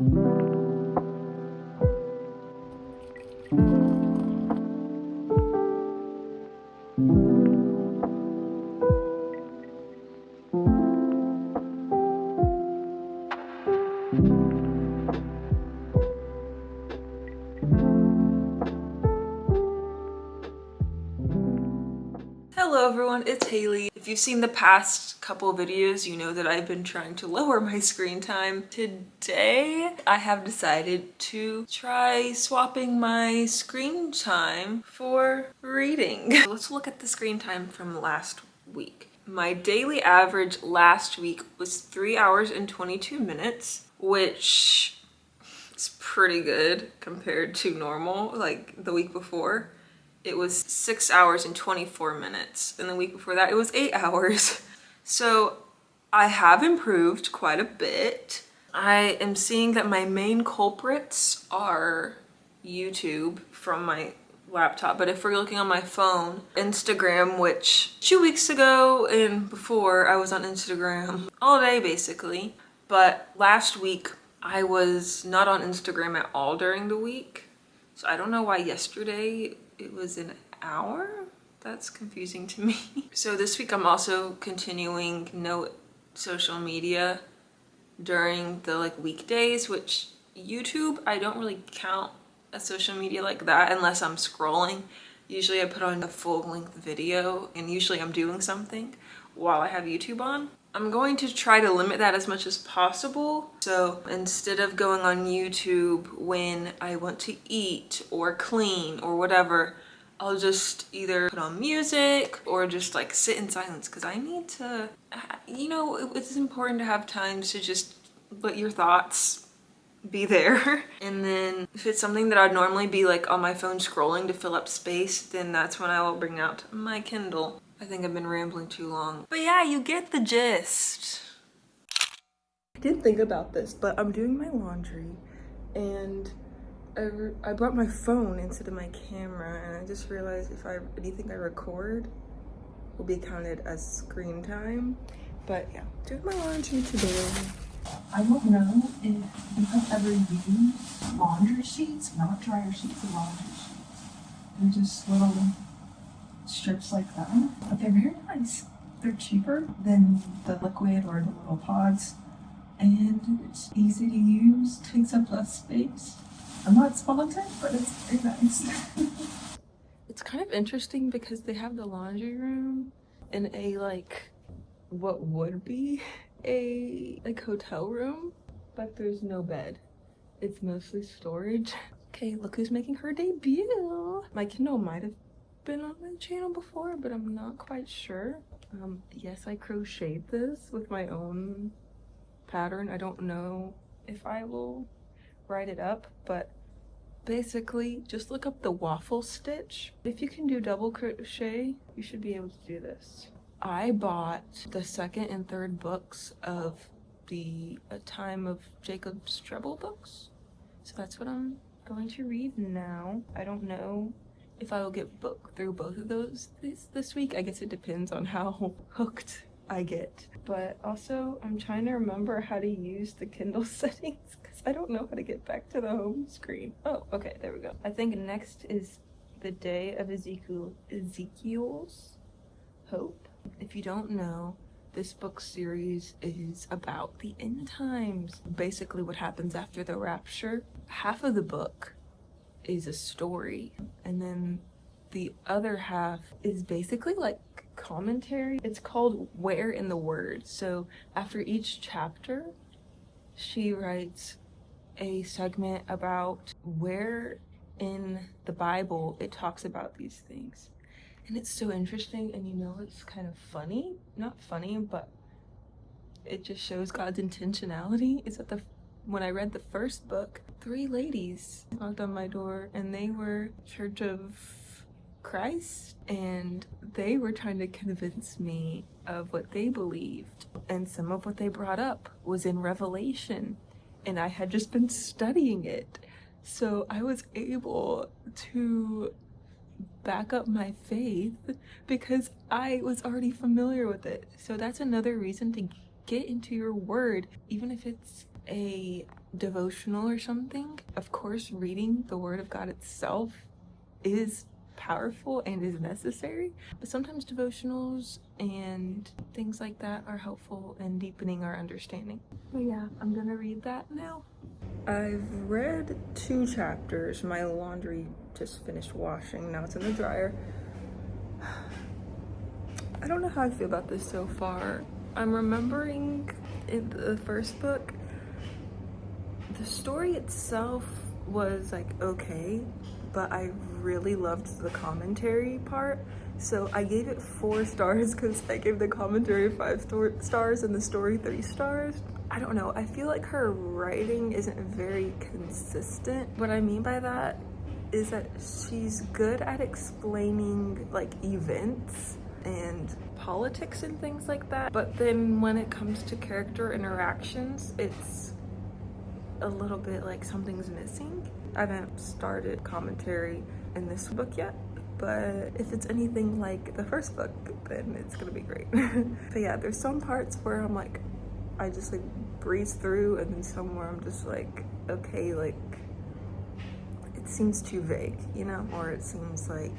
Hello everyone, it's Haley. If you've seen the past couple videos, you know that I've been trying to lower my screen time. Today, I have decided to try swapping my screen time for reading. So let's look at the screen time from last week. My daily average last week was 3 hours and 22 minutes, which is pretty good compared to normal, like the week before. It was 6 hours and 24 minutes. And the week before that, it was 8 hours. So I have improved quite a bit. I am seeing that my main culprits are YouTube from my laptop. But if we're looking on my phone, Instagram, which 2 weeks ago and before I was on Instagram all day basically. But last week I was not on Instagram at all during the week. So I don't know why yesterday it was an hour. That's confusing to me. So this week I'm also continuing no social media during the weekdays, which YouTube I don't really count as social media like that unless I'm scrolling. Usually I put on a full-length video and usually I'm doing something while I have YouTube on. I'm going to try to limit that as much as possible. So instead of going on YouTube when I want to eat or clean or whatever, I'll just either put on music or just sit in silence because I need to, it's important to have times to just let your thoughts be there. And then if it's something that I'd normally be on my phone scrolling to fill up space, then that's when I will bring out my Kindle. I think I've been rambling too long. But yeah, you get the gist. I did think about this, but I'm doing my laundry and I brought my phone instead of my camera, and I just realized if anything I record will be counted as screen time. But yeah, doing my laundry today. I don't know if you have ever used laundry sheets, not dryer sheets, but laundry sheets. They're just little strips like that, but they're very nice. They're cheaper than the liquid or the little pods, and it's easy to use, takes up less space. I'm not sponsored, but it's very nice. It's kind of interesting because they have the laundry room in a what would be a hotel room, but there's no bed. It's mostly storage. Okay, look who's making her debut. My Kindle might have been on the channel before, but I'm not quite sure. Yes, I crocheted this with my own pattern. I don't know if I will write it up, but basically just look up the waffle stitch. If you can do double crochet, you should be able to do this. I bought the second and third books of the A Time of Jacob Strebel books. So that's what I'm going to read now. I don't know if I will get through both of those this week. I guess it depends on how hooked I get. But also I'm trying to remember how to use the Kindle settings because I don't know how to get back to the home screen. Oh, okay, there we go. I think next is the Day of Ezekiel's Hope. If you don't know, this book series is about the end times. Basically what happens after the rapture. Half of the book is a story, and then the other half is basically commentary. It's called Where in the Word. So after each chapter, she writes a segment about where in the Bible it talks about these things. And it's so interesting, and it's kind of funny. Not funny, but it just shows God's intentionality. Is that when I read the first book, 3 ladies knocked on my door, and they were Church of Christ, and they were trying to convince me of what they believed. And some of what they brought up was in Revelation, and I had just been studying it. So I was able to back up my faith because I was already familiar with it. So that's another reason to get into your word, even if it's a devotional or something. Of course, reading the Word of God itself is powerful and is necessary, but sometimes devotionals and things like that are helpful in deepening our understanding. But yeah, I'm gonna read that now. I've read 2 chapters. My laundry just finished washing. Now it's in the dryer. I don't know how I feel about this so far. I'm remembering in the first book, the story itself was like okay, but I really loved the commentary part. So I gave it 4 stars because I gave the commentary 5 stars and the story 3 stars. I don't know, I feel like her writing isn't very consistent. What I mean by that is that she's good at explaining like events and politics and things like that, but then when it comes to character interactions, it's a little bit like something's missing. I haven't started commentary in this book yet, but if it's anything like the first book, then it's gonna be great. But yeah, there's some parts where I'm like, I just like breeze through, and then somewhere I'm just like, okay, like it seems too vague, you know? Or it seems like,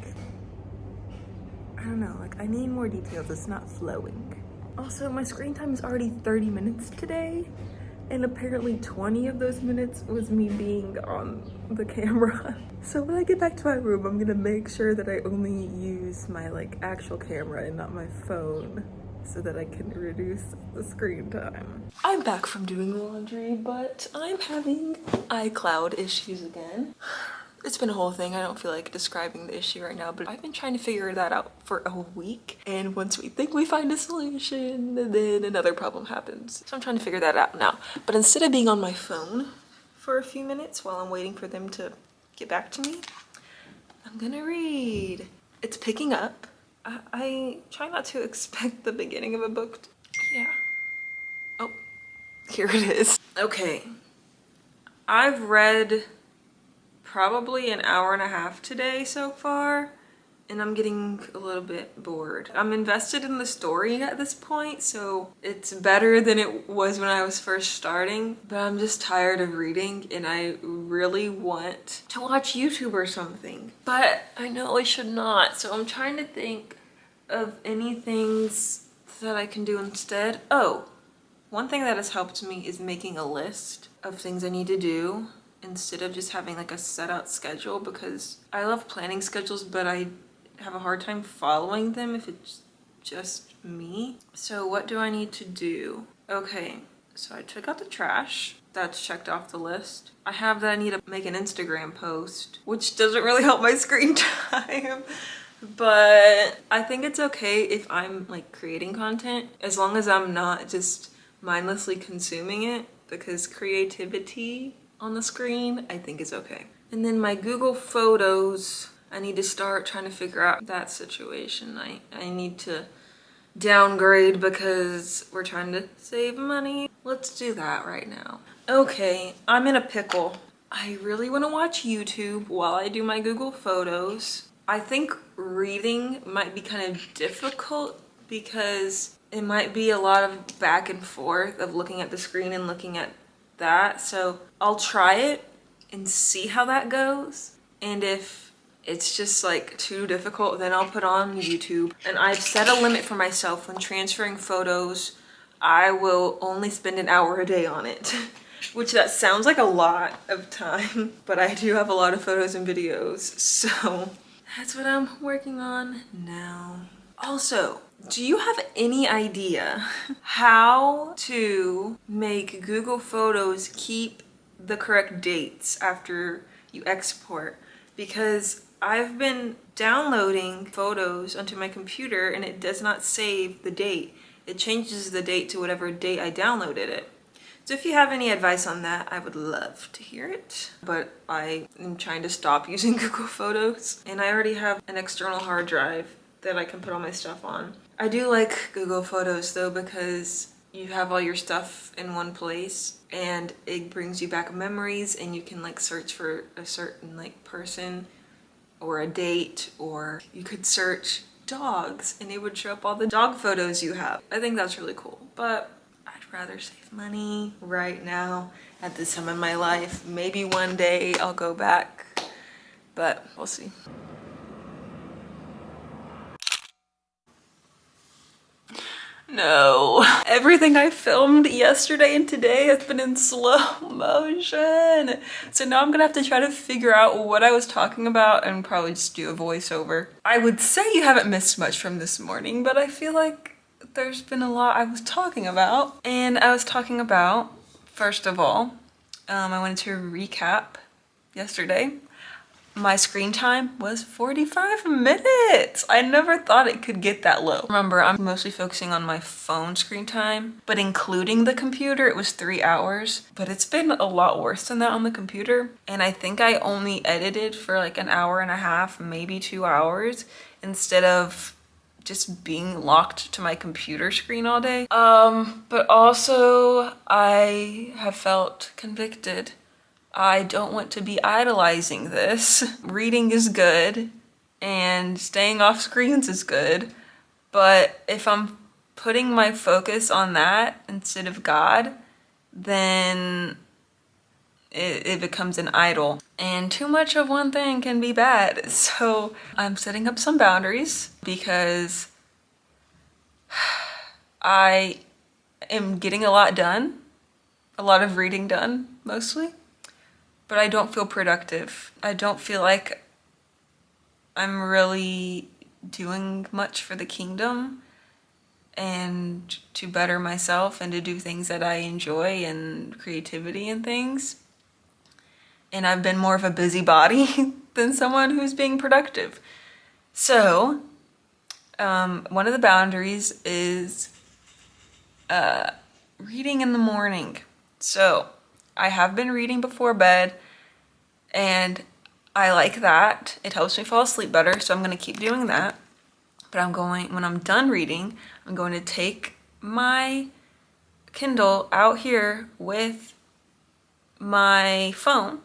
I don't know, like I need more details, it's not flowing. Also, my screen time is already 30 minutes today, and apparently 20 of those minutes was me being on the camera. So when I get back to my room, I'm gonna make sure that I only use my like actual camera and not my phone, so that I can reduce the screen time. I'm back from doing laundry, but I'm having iCloud issues again. It's been a whole thing. I don't feel like describing the issue right now, but I've been trying to figure that out for a week. And once we think we find a solution, then another problem happens. So I'm trying to figure that out now. But instead of being on my phone for a few minutes while I'm waiting for them to get back to me, I'm gonna read. It's picking up. I try not to expect the beginning of a book. Yeah. Oh, here it is. Okay. I've read probably an hour and a half today so far, and I'm getting a little bit bored. I'm invested in the story at this point, so it's better than it was when I was first starting, but I'm just tired of reading and I really want to watch YouTube or something, but I know I should not, so I'm trying to think of any things that I can do instead. Oh, one thing that has helped me is making a list of things I need to do instead of just having like a set out schedule, because I love planning schedules, but I have a hard time following them if it's just me. So what do I need to do? Okay, so I took out the trash. That's checked off the list. I have that I need to make an Instagram post, which doesn't really help my screen time. But I think it's okay if I'm like creating content, as long as I'm not just mindlessly consuming it, because creativity on the screen I think is okay. And then my Google Photos, I need to start trying to figure out that situation. I need to downgrade because we're trying to save money. Let's do that right now. Okay, I'm in a pickle. I really want to watch YouTube while I do my Google Photos. I think reading might be kind of difficult because it might be a lot of back and forth of looking at the screen and looking at that. So I'll try it and see how that goes. And if it's just like too difficult, then I'll put on YouTube. And I've set a limit for myself when transferring photos. I will only spend an hour a day on it. Which that sounds like a lot of time, but I do have a lot of photos and videos, so that's what I'm working on now. Also, do you have any idea how to make Google Photos keep the correct dates after you export? Because I've been downloading photos onto my computer and it does not save the date. It changes the date to whatever date I downloaded it. So if you have any advice on that, I would love to hear it. But I am trying to stop using Google Photos, and I already have an external hard drive that I can put all my stuff on. I do like Google Photos though, because you have all your stuff in one place and it brings you back memories, and you can like search for a certain like person or a date, or you could search dogs and it would show up all the dog photos you have. I think that's really cool, but I'd rather save money right now at this time in my life. Maybe one day I'll go back, but we'll see. No. Everything I filmed yesterday and today has been in slow motion. So now I'm gonna have to try to figure out what I was talking about and probably just do a voiceover. I would say you haven't missed much from this morning, but I feel like there's been a lot I was talking about. And I was talking about, first of all, I wanted to recap yesterday. My screen time was 45 minutes. I never thought it could get that low. Remember, I'm mostly focusing on my phone screen time, but including the computer, it was 3 hours. But it's been a lot worse than that on the computer. And I think I only edited for like an hour and a half, maybe 2 hours, instead of just being locked to my computer screen all day. But also I have felt convicted. I don't want to be idolizing this. Reading is good and staying off screens is good, but if I'm putting my focus on that instead of God, then it becomes an idol. And too much of one thing can be bad. So I'm setting up some boundaries because I am getting a lot done, a lot of reading done mostly. But I don't feel productive. I don't feel like I'm really doing much for the kingdom and to better myself and to do things that I enjoy and creativity and things. And I've been more of a busybody than someone who's being productive. So, one of the boundaries is reading in the morning. So, I have been reading before bed and I like that. It helps me fall asleep better, so I'm gonna keep doing that. But when I'm done reading, I'm going to take my Kindle out here with my phone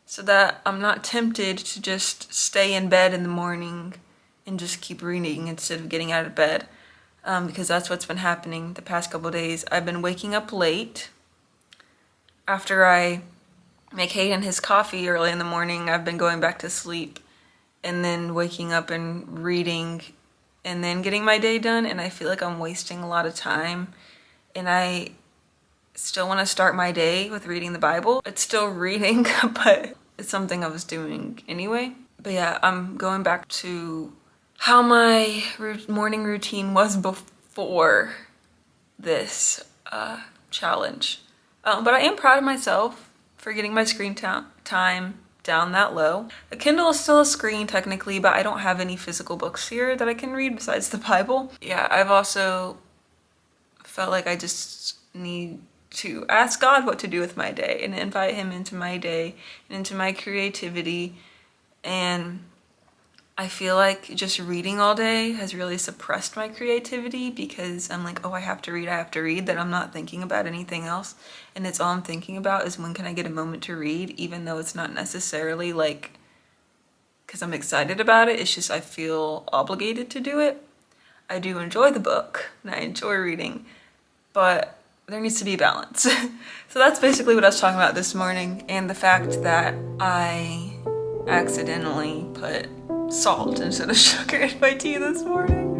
so that I'm not tempted to just stay in bed in the morning and just keep reading instead of getting out of bed. Because that's what's been happening the past couple days. I've been waking up late. After I make Hayden his coffee early in the morning, I've been going back to sleep and then waking up and reading and then getting my day done, and I feel like I'm wasting a lot of time. And I still want to start my day with reading the Bible. It's still reading, but it's something I was doing anyway. But yeah, I'm going back to how my morning routine was before this challenge. But I am proud of myself for getting my screen time down that low. The Kindle is still a screen technically, but I don't have any physical books here that I can read besides the Bible. Yeah, I've also felt like I just need to ask God what to do with my day and invite him into my day and into my creativity. And I feel like just reading all day has really suppressed my creativity because I'm like, oh, I have to read, that I'm not thinking about anything else. And it's all I'm thinking about is when can I get a moment to read, even though it's not necessarily like, because I'm excited about it, it's just I feel obligated to do it. I do enjoy the book and I enjoy reading, but there needs to be balance. So that's basically what I was talking about this morning, and the fact that I accidentally put salt instead of sugar in my tea this morning.